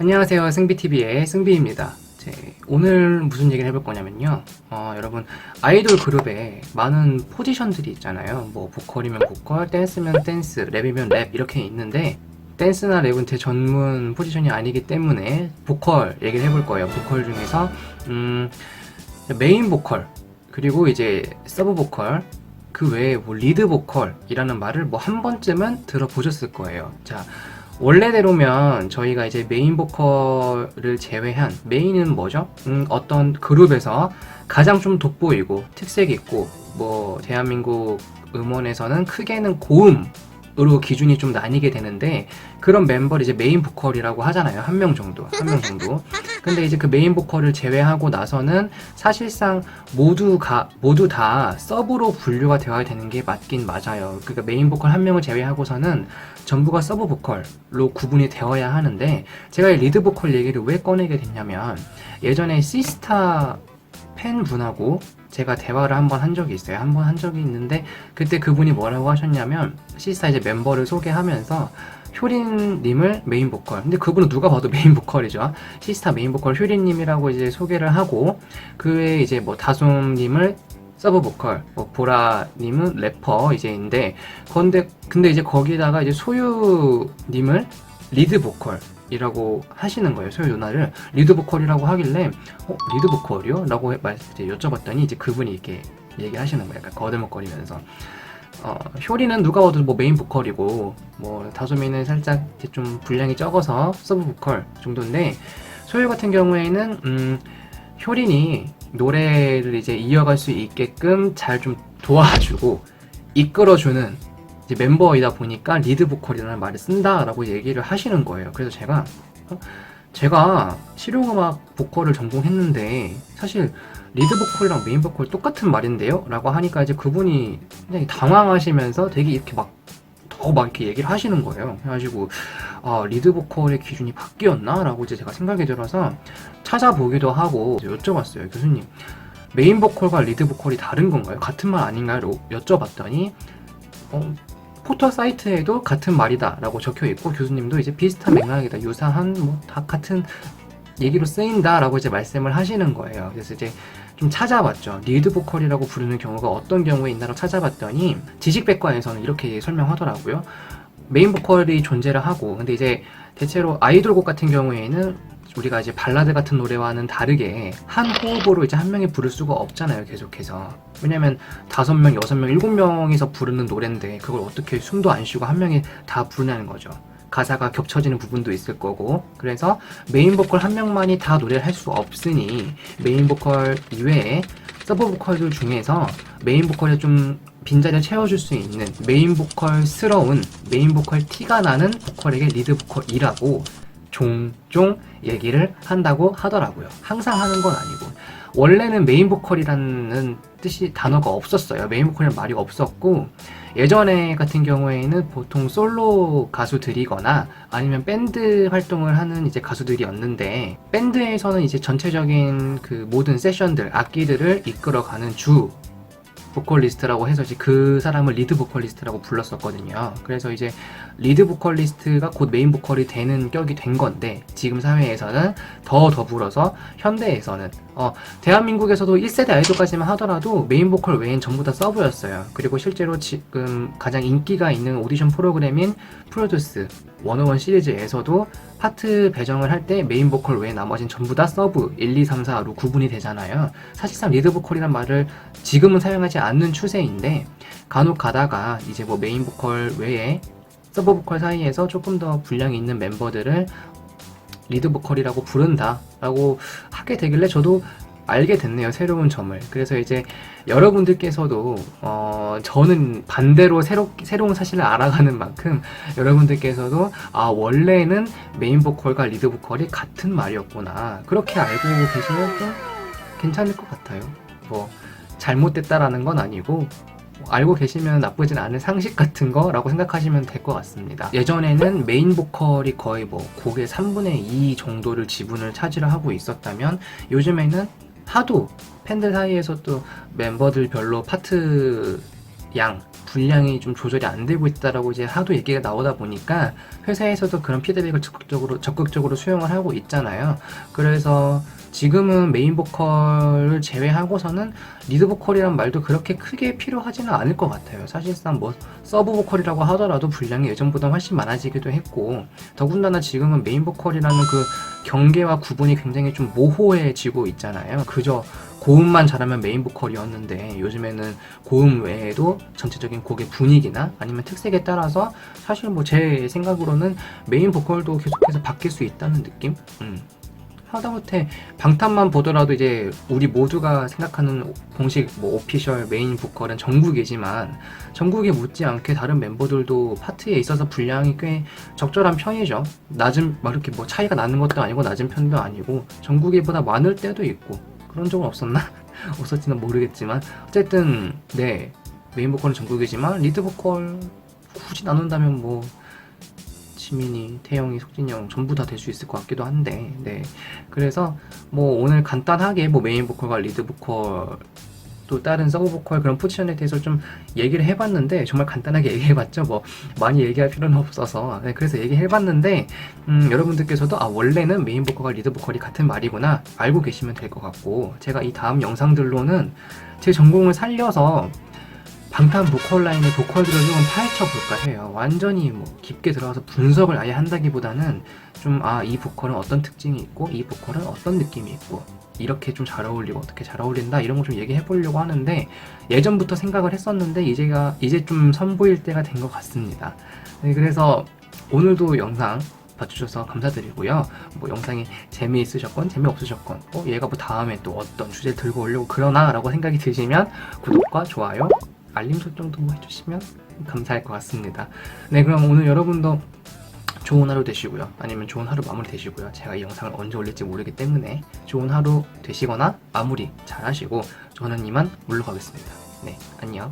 안녕하세요. 승비TV의 승비입니다. 오늘 무슨 얘기를 해볼 거냐면요. 여러분, 아이돌 그룹에 많은 포지션들이 있잖아요. 뭐, 보컬이면 보컬, 댄스면 댄스, 랩이면 랩, 이렇게 있는데, 댄스나 랩은 제 전문 포지션이 아니기 때문에, 보컬 얘기를 해볼 거예요. 보컬 중에서, 메인 보컬, 그리고 이제 서브 보컬, 그 외에 뭐 리드 보컬이라는 말을 뭐 한 번쯤은 들어보셨을 거예요. 자, 원래대로면 저희가 이제 메인 보컬을 제외한 메인은 뭐죠? 어떤 그룹에서 가장 좀 돋보이고 특색 있고 뭐 대한민국 음원에서는 크게는 고음으로 기준이 좀 나뉘게 되는데 그런 멤버를 이제 메인 보컬이라고 하잖아요. 한 명 정도. 근데 이제 그 메인 보컬을 제외하고 나서는 사실상 모두 다 서브로 분류가 되어야 되는 게 맞긴 맞아요. 그러니까 메인 보컬 한 명을 제외하고서는 전부가 서브 보컬로 구분이 되어야 하는데 제가 이 리드 보컬 얘기를 왜 꺼내게 됐냐면 예전에 시스타 팬분하고 제가 대화를 한번 한 적이 있어요. 한번 한 적이 있는데 그때 그분이 뭐라고 하셨냐면 시스타 이제 멤버를 소개하면서 효린님을 메인 보컬. 근데 그분은 누가 봐도 메인 보컬이죠. 시스타 메인 보컬 효린님이라고 이제 소개를 하고 그 외에 이제 뭐 다솜님을 서브 보컬, 뭐 보라님은 래퍼 이제인데 근데 이제 거기다가 이제 소유님을 리드 보컬이라고 하시는 거예요. 소유 누나를 리드 보컬이라고 하길래 리드 보컬이요? 라고 이제 여쭤봤더니 이제 그분이 이렇게 얘기하시는 거예요. 약간 거들먹거리면서. 효리는 누가 봐도 뭐 메인 보컬이고 뭐 다솜이는 살짝 좀 분량이 적어서 서브 보컬 정도인데 소유 같은 경우에는 효린이 노래를 이제 이어갈 수 있게끔 잘 좀 도와주고 이끌어주는 이제 멤버이다 보니까 리드 보컬이라는 말을 쓴다라고 얘기를 하시는 거예요. 그래서 제가 실용음악 보컬을 전공했는데 사실 리드 보컬이랑 메인 보컬 똑같은 말인데요? 라고 하니까 이제 그분이 굉장히 당황하시면서 되게 이렇게 막 이렇게 얘기를 하시는 거예요. 그래가지고 리드 보컬의 기준이 바뀌었나? 라고 이제 제가 생각이 들어서 찾아보기도 하고 여쭤봤어요. 교수님, 메인 보컬과 리드 보컬이 다른 건가요? 같은 말 아닌가요? 여쭤봤더니 포털 사이트에도 같은 말이다 라고 적혀 있고 교수님도 이제 비슷한 맥락이다, 유사한 뭐 다 같은 얘기로 쓰인다 라고 이제 말씀을 하시는 거예요. 그래서 이제 좀 찾아봤죠. 리드 보컬이라고 부르는 경우가 어떤 경우에 있나라고 찾아봤더니 지식백과에서는 이렇게 설명하더라고요. 메인 보컬이 존재를 하고 근데 이제 대체로 아이돌곡 같은 경우에는 우리가 이제 발라드 같은 노래와는 다르게 한 호흡으로 이제 한 명이 부를 수가 없잖아요. 계속해서. 왜냐면 5명, 6명, 7명이서 부르는 노래인데 그걸 어떻게 숨도 안 쉬고 한 명이 다 부르냐는 거죠. 가사가 겹쳐지는 부분도 있을 거고 그래서 메인 보컬 한 명만이 다 노래를 할 수 없으니 메인 보컬 이외에 서브 보컬들 중에서 메인 보컬에 좀 빈자리를 채워줄 수 있는 메인 보컬스러운 메인 보컬 티가 나는 보컬에게 리드 보컬이라고 종종 얘기를 한다고 하더라고요. 항상 하는 건 아니고 원래는 메인 보컬이라는 뜻이 단어가 없었어요. 메인 보컬이라는 말이 없었고 예전에 같은 경우에는 보통 솔로 가수들이거나 아니면 밴드 활동을 하는 이제 가수들이었는데 밴드에서는 이제 전체적인 그 모든 세션들, 악기들을 이끌어가는 주 보컬리스트라고 해서 이제 그 사람을 리드 보컬리스트라고 불렀었거든요. 그래서 이제 리드 보컬리스트가 곧 메인 보컬이 되는 격이 된 건데 지금 사회에서는 더 더불어서 현대에서는 대한민국에서도 1세대 아이돌까지만 하더라도 메인 보컬 외엔 전부 다 서브였어요. 그리고 실제로 지금 가장 인기가 있는 오디션 프로그램인 프로듀스 101 시리즈에서도 파트 배정을 할 때 메인 보컬 외에 나머지는 전부 다 서브 1, 2, 3, 4로 구분이 되잖아요. 사실상 리드 보컬이란 말을 지금은 사용하지 않는 추세인데 간혹 가다가 이제 뭐 메인 보컬 외에 서브 보컬 사이에서 조금 더 분량이 있는 멤버들을 리드 보컬이라고 부른다 라고 하게 되길래 저도 알게 됐네요. 새로운 점을. 그래서 이제 여러분들께서도 저는 반대로 새로운 사실을 알아가는 만큼 여러분들께서도 원래는 메인 보컬과 리드 보컬이 같은 말이었구나 그렇게 알고 계시면 좀 괜찮을 것 같아요. 뭐 잘못됐다라는 건 아니고 알고 계시면 나쁘진 않은 상식 같은 거라고 생각하시면 될 것 같습니다. 예전에는 메인 보컬이 거의 뭐 곡의 3분의 2 정도를 지분을 차지를 하고 있었다면 요즘에는 하도 팬들 사이에서 또 멤버들 별로 파트 분량이 좀 조절이 안 되고 있다라고 이제 하도 얘기가 나오다 보니까 회사에서도 그런 피드백을 적극적으로 수용을 하고 있잖아요. 그래서 지금은 메인 보컬을 제외하고서는 리드 보컬이란 말도 그렇게 크게 필요하지는 않을 것 같아요. 사실상 뭐 서브 보컬이라고 하더라도 분량이 예전보다 훨씬 많아지기도 했고, 더군다나 지금은 메인 보컬이라는 그 경계와 구분이 굉장히 좀 모호해지고 있잖아요. 그저 고음만 잘하면 메인 보컬이었는데 요즘에는 고음 외에도 전체적인 곡의 분위기나 아니면 특색에 따라서 사실 뭐 제 생각으로는 메인 보컬도 계속해서 바뀔 수 있다는 느낌? 하다못해 방탄만 보더라도 이제 우리 모두가 생각하는 공식 뭐 오피셜 메인 보컬은 정국이지만 정국에 못지않게 다른 멤버들도 파트에 있어서 분량이 꽤 적절한 편이죠. 낮은 막 이렇게 뭐 차이가 나는 것도 아니고 낮은 편도 아니고 정국이보다 많을 때도 있고. 그런 적은 없었나? 없었지는 모르겠지만 어쨌든 네, 메인 보컬은 정국이지만 리드 보컬 굳이 나눈다면 뭐 지민이, 태영이, 석진이 형 전부 다 될 수 있을 것 같기도 한데, 네. 그래서 뭐 오늘 간단하게 뭐 메인 보컬과 리드 보컬 또 다른 서브 보컬 그런 포지션에 대해서 좀 얘기를 해봤는데, 정말 간단하게 얘기해봤죠. 뭐 많이 얘기할 필요는 없어서. 네, 그래서 얘기해봤는데 여러분들께서도 원래는 메인 보컬과 리드 보컬이 같은 말이구나 알고 계시면 될 것 같고, 제가 이 다음 영상들로는 제 전공을 살려서 방탄 보컬 라인의 보컬들을 좀 파헤쳐 볼까 해요. 완전히 뭐 깊게 들어가서 분석을 아예 한다기보다는 좀 이 보컬은 어떤 특징이 있고 이 보컬은 어떤 느낌이 있고 이렇게 좀 잘 어울리고 어떻게 잘 어울린다 이런 거 좀 얘기해 보려고 하는데, 예전부터 생각을 했었는데 이제 좀 선보일 때가 된 것 같습니다. 네, 그래서 오늘도 영상 봐주셔서 감사드리고요. 뭐 영상이 재미있으셨건 재미없으셨건 얘가 뭐 다음에 또 어떤 주제 들고 오려고 그러나 라고 생각이 드시면 구독과 좋아요, 알림 설정도 뭐 해주시면 감사할 것 같습니다. 네, 그럼 오늘 여러분도 좋은 하루 되시고요. 아니면 좋은 하루 마무리 되시고요. 제가 이 영상을 언제 올릴지 모르기 때문에 좋은 하루 되시거나 마무리 잘 하시고 저는 이만 물러가겠습니다. 네, 안녕.